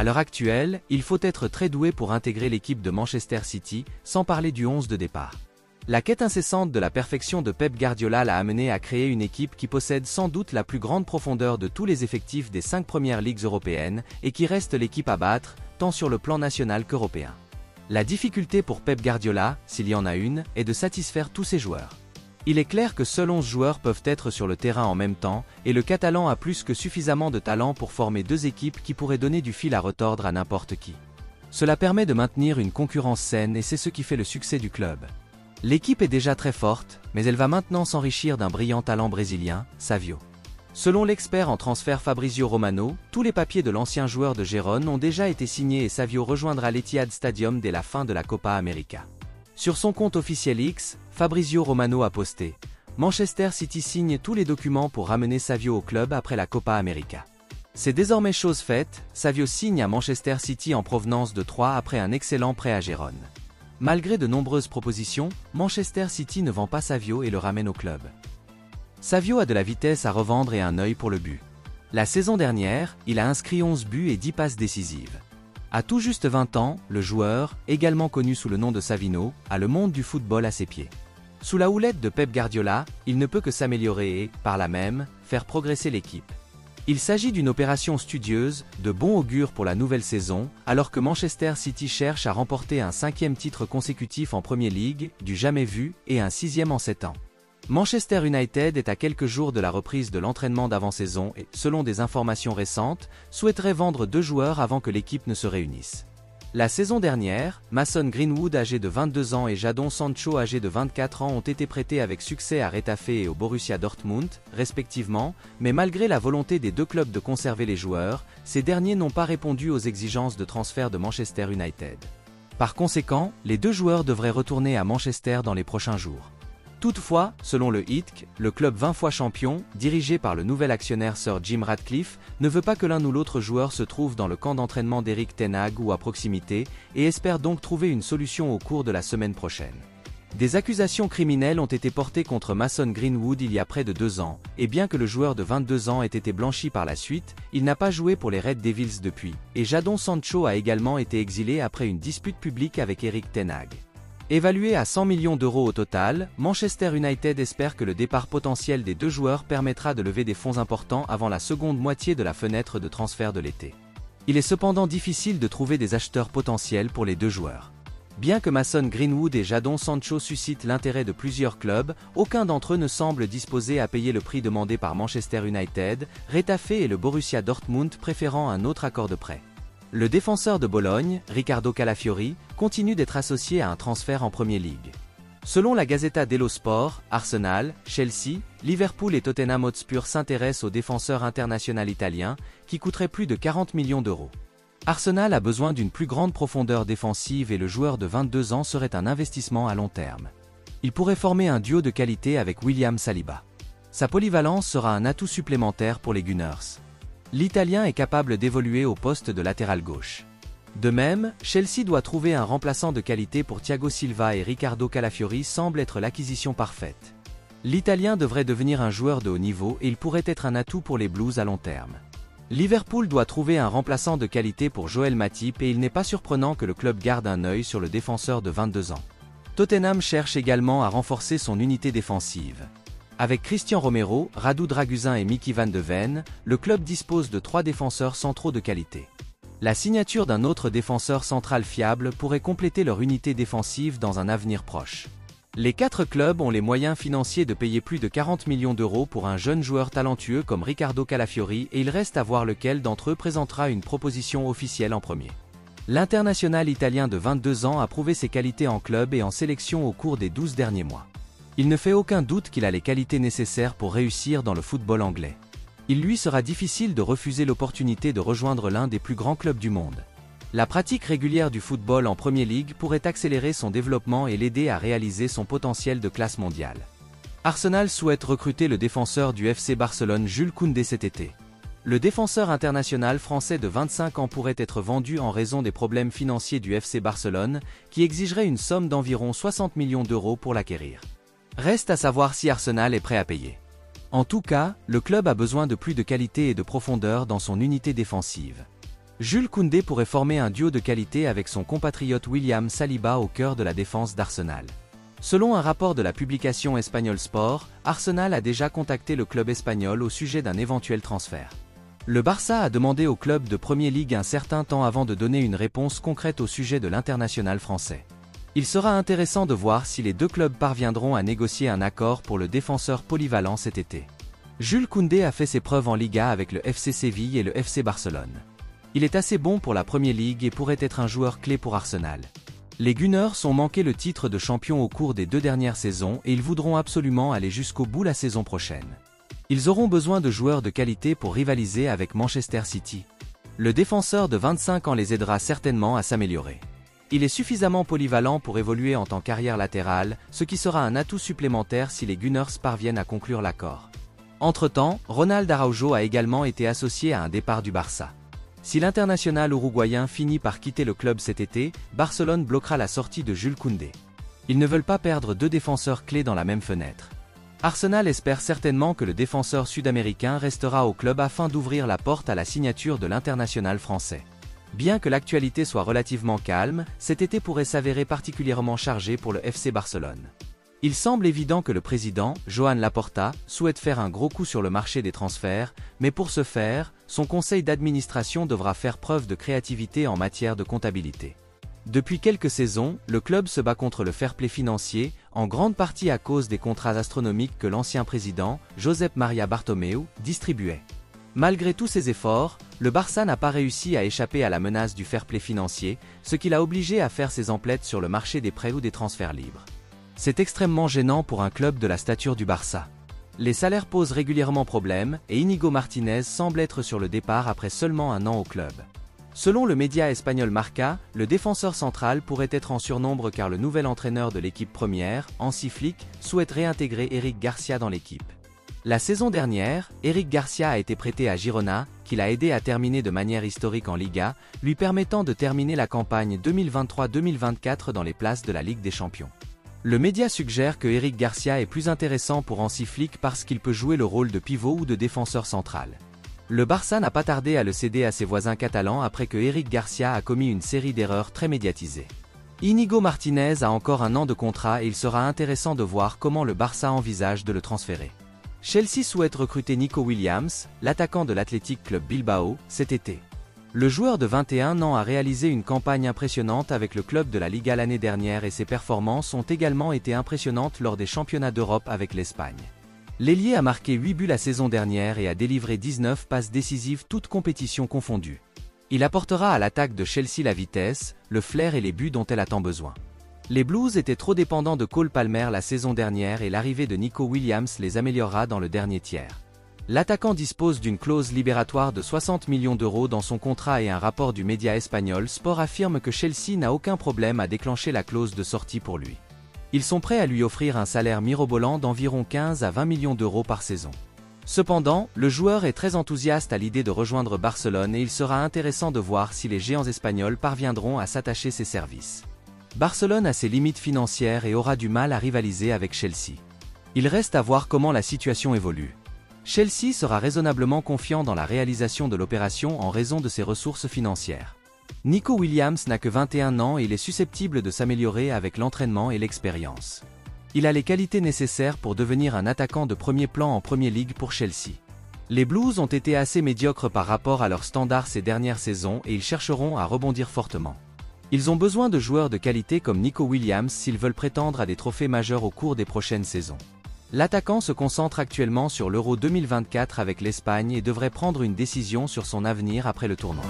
À l'heure actuelle, il faut être très doué pour intégrer l'équipe de Manchester City, sans parler du 11 de départ. La quête incessante de la perfection de Pep Guardiola l'a amené à créer une équipe qui possède sans doute la plus grande profondeur de tous les effectifs des 5 premières ligues européennes et qui reste l'équipe à battre, tant sur le plan national qu'européen. La difficulté pour Pep Guardiola, s'il y en a une, est de satisfaire tous ses joueurs. Il est clair que seuls 11 joueurs peuvent être sur le terrain en même temps, et le Catalan a plus que suffisamment de talent pour former deux équipes qui pourraient donner du fil à retordre à n'importe qui. Cela permet de maintenir une concurrence saine et c'est ce qui fait le succès du club. L'équipe est déjà très forte, mais elle va maintenant s'enrichir d'un brillant talent brésilien, Savio. Selon l'expert en transfert Fabrizio Romano, tous les papiers de l'ancien joueur de Gérone ont déjà été signés et Savio rejoindra l'Etihad Stadium dès la fin de la Copa América. Sur son compte officiel X, Fabrizio Romano a posté « Manchester City signe tous les documents pour ramener Savio au club après la Copa América. C'est désormais chose faite, Savio signe à Manchester City en provenance de Troyes après un excellent prêt à Gérone. » Malgré de nombreuses propositions, Manchester City ne vend pas Savio et le ramène au club. Savio a de la vitesse à revendre et un œil pour le but. La saison dernière, il a inscrit 11 buts et 10 passes décisives. À tout juste 20 ans, le joueur, également connu sous le nom de Savino, a le monde du football à ses pieds. Sous la houlette de Pep Guardiola, il ne peut que s'améliorer et, par là même, faire progresser l'équipe. Il s'agit d'une opération studieuse, de bon augure pour la nouvelle saison, alors que Manchester City cherche à remporter un 5e titre consécutif en Premier League, du jamais vu, et un 6e en 7 ans. Manchester United est à quelques jours de la reprise de l'entraînement d'avant-saison et, selon des informations récentes, souhaiterait vendre 2 joueurs avant que l'équipe ne se réunisse. La saison dernière, Mason Greenwood âgé de 22 ans et Jadon Sancho âgé de 24 ans ont été prêtés avec succès à Retafe et au Borussia Dortmund, respectivement, mais malgré la volonté des deux clubs de conserver les joueurs, ces derniers n'ont pas répondu aux exigences de transfert de Manchester United. Par conséquent, les 2 joueurs devraient retourner à Manchester dans les prochains jours. Toutefois, selon le HITC, le club 20 fois champion, dirigé par le nouvel actionnaire Sir Jim Ratcliffe, ne veut pas que l'un ou l'autre joueur se trouve dans le camp d'entraînement d'Erik ten Hag ou à proximité, et espère donc trouver une solution au cours de la semaine prochaine. Des accusations criminelles ont été portées contre Mason Greenwood il y a près de 2 ans, et bien que le joueur de 22 ans ait été blanchi par la suite, il n'a pas joué pour les Red Devils depuis, et Jadon Sancho a également été exilé après une dispute publique avec Erik ten Hag. Évalué à 100 millions d'euros au total, Manchester United espère que le départ potentiel des 2 joueurs permettra de lever des fonds importants avant la seconde moitié de la fenêtre de transfert de l'été. Il est cependant difficile de trouver des acheteurs potentiels pour les 2 joueurs. Bien que Mason Greenwood et Jadon Sancho suscitent l'intérêt de plusieurs clubs, aucun d'entre eux ne semble disposé à payer le prix demandé par Manchester United, Retafe et le Borussia Dortmund préférant un autre accord de prêt. Le défenseur de Bologne, Riccardo Calafiori, continue d'être associé à un transfert en Premier League. Selon la Gazzetta dello Sport, Arsenal, Chelsea, Liverpool et Tottenham Hotspur s'intéressent au défenseur international italien, qui coûterait plus de 40 millions d'euros. Arsenal a besoin d'une plus grande profondeur défensive et le joueur de 22 ans serait un investissement à long terme. Il pourrait former un duo de qualité avec William Saliba. Sa polyvalence sera un atout supplémentaire pour les Gunners. L'Italien est capable d'évoluer au poste de latéral gauche. De même, Chelsea doit trouver un remplaçant de qualité pour Thiago Silva et Riccardo Calafiori semble être l'acquisition parfaite. L'Italien devrait devenir un joueur de haut niveau et il pourrait être un atout pour les Blues à long terme. Liverpool doit trouver un remplaçant de qualité pour Joel Matip et il n'est pas surprenant que le club garde un œil sur le défenseur de 22 ans. Tottenham cherche également à renforcer son unité défensive. Avec Christian Romero, Radu Dragusin et Mickey Van de Ven, le club dispose de 3 défenseurs centraux de qualité. La signature d'un autre défenseur central fiable pourrait compléter leur unité défensive dans un avenir proche. Les 4 clubs ont les moyens financiers de payer plus de 40 millions d'euros pour un jeune joueur talentueux comme Riccardo Calafiori et il reste à voir lequel d'entre eux présentera une proposition officielle en premier. L'international italien de 22 ans a prouvé ses qualités en club et en sélection au cours des 12 derniers mois. Il ne fait aucun doute qu'il a les qualités nécessaires pour réussir dans le football anglais. Il lui sera difficile de refuser l'opportunité de rejoindre l'un des plus grands clubs du monde. La pratique régulière du football en Premier League pourrait accélérer son développement et l'aider à réaliser son potentiel de classe mondiale. Arsenal souhaite recruter le défenseur du FC Barcelone Jules Koundé cet été. Le défenseur international français de 25 ans pourrait être vendu en raison des problèmes financiers du FC Barcelone, qui exigerait une somme d'environ 60 millions d'euros pour l'acquérir. Reste à savoir si Arsenal est prêt à payer. En tout cas, le club a besoin de plus de qualité et de profondeur dans son unité défensive. Jules Koundé pourrait former un duo de qualité avec son compatriote William Saliba au cœur de la défense d'Arsenal. Selon un rapport de la publication Espanyol Sport, Arsenal a déjà contacté le club espagnol au sujet d'un éventuel transfert. Le Barça a demandé au club de Premier League un certain temps avant de donner une réponse concrète au sujet de l'international français. Il sera intéressant de voir si les deux clubs parviendront à négocier un accord pour le défenseur polyvalent cet été. Jules Koundé a fait ses preuves en Liga avec le FC Séville et le FC Barcelone. Il est assez bon pour la Premier League et pourrait être un joueur clé pour Arsenal. Les Gunners ont manqué le titre de champion au cours des 2 dernières saisons et ils voudront absolument aller jusqu'au bout la saison prochaine. Ils auront besoin de joueurs de qualité pour rivaliser avec Manchester City. Le défenseur de 25 ans les aidera certainement à s'améliorer. Il est suffisamment polyvalent pour évoluer en tant qu'arrière latéral, ce qui sera un atout supplémentaire si les Gunners parviennent à conclure l'accord. Entre-temps, Ronald Araujo a également été associé à un départ du Barça. Si l'international uruguayen finit par quitter le club cet été, Barcelone bloquera la sortie de Jules Koundé. Ils ne veulent pas perdre 2 défenseurs clés dans la même fenêtre. Arsenal espère certainement que le défenseur sud-américain restera au club afin d'ouvrir la porte à la signature de l'international français. Bien que l'actualité soit relativement calme, cet été pourrait s'avérer particulièrement chargé pour le FC Barcelone. Il semble évident que le président, Joan Laporta, souhaite faire un gros coup sur le marché des transferts, mais pour ce faire, son conseil d'administration devra faire preuve de créativité en matière de comptabilité. Depuis quelques saisons, le club se bat contre le fair-play financier, en grande partie à cause des contrats astronomiques que l'ancien président, Josep Maria Bartomeu, distribuait. Malgré tous ses efforts, le Barça n'a pas réussi à échapper à la menace du fair-play financier, ce qui l'a obligé à faire ses emplettes sur le marché des prêts ou des transferts libres. C'est extrêmement gênant pour un club de la stature du Barça. Les salaires posent régulièrement problème et Íñigo Martínez semble être sur le départ après seulement 1 an au club. Selon le média espagnol Marca, le défenseur central pourrait être en surnombre car le nouvel entraîneur de l'équipe première, Hansi Flick, souhaite réintégrer Eric Garcia dans l'équipe. La saison dernière, Eric Garcia a été prêté à Girona, qui l'a aidé à terminer de manière historique en Liga, lui permettant de terminer la campagne 2023-2024 dans les places de la Ligue des Champions. Le média suggère que Eric Garcia est plus intéressant pour Hansi Flick parce qu'il peut jouer le rôle de pivot ou de défenseur central. Le Barça n'a pas tardé à le céder à ses voisins catalans après que Eric Garcia a commis une série d'erreurs très médiatisées. Íñigo Martínez a encore 1 an de contrat et il sera intéressant de voir comment le Barça envisage de le transférer. Chelsea souhaite recruter Nico Williams, l'attaquant de l'Athletic Club Bilbao, cet été. Le joueur de 21 ans a réalisé une campagne impressionnante avec le club de la Liga l'année dernière et ses performances ont également été impressionnantes lors des championnats d'Europe avec l'Espagne. L'ailier a marqué 8 buts la saison dernière et a délivré 19 passes décisives toutes compétitions confondues. Il apportera à l'attaque de Chelsea la vitesse, le flair et les buts dont elle a tant besoin. Les Blues étaient trop dépendants de Cole Palmer la saison dernière et l'arrivée de Nico Williams les améliorera dans le dernier tiers. L'attaquant dispose d'une clause libératoire de 60 millions d'euros dans son contrat et un rapport du média espagnol Sport affirme que Chelsea n'a aucun problème à déclencher la clause de sortie pour lui. Ils sont prêts à lui offrir un salaire mirobolant d'environ 15 à 20 millions d'euros par saison. Cependant, le joueur est très enthousiaste à l'idée de rejoindre Barcelone et il sera intéressant de voir si les géants espagnols parviendront à s'attacher ses services. Barcelone a ses limites financières et aura du mal à rivaliser avec Chelsea. Il reste à voir comment la situation évolue. Chelsea sera raisonnablement confiant dans la réalisation de l'opération en raison de ses ressources financières. Nico Williams n'a que 21 ans et il est susceptible de s'améliorer avec l'entraînement et l'expérience. Il a les qualités nécessaires pour devenir un attaquant de premier plan en Premier League pour Chelsea. Les Blues ont été assez médiocres par rapport à leurs standards ces dernières saisons et ils chercheront à rebondir fortement. Ils ont besoin de joueurs de qualité comme Nico Williams s'ils veulent prétendre à des trophées majeurs au cours des prochaines saisons. L'attaquant se concentre actuellement sur l'Euro 2024 avec l'Espagne et devrait prendre une décision sur son avenir après le tournoi.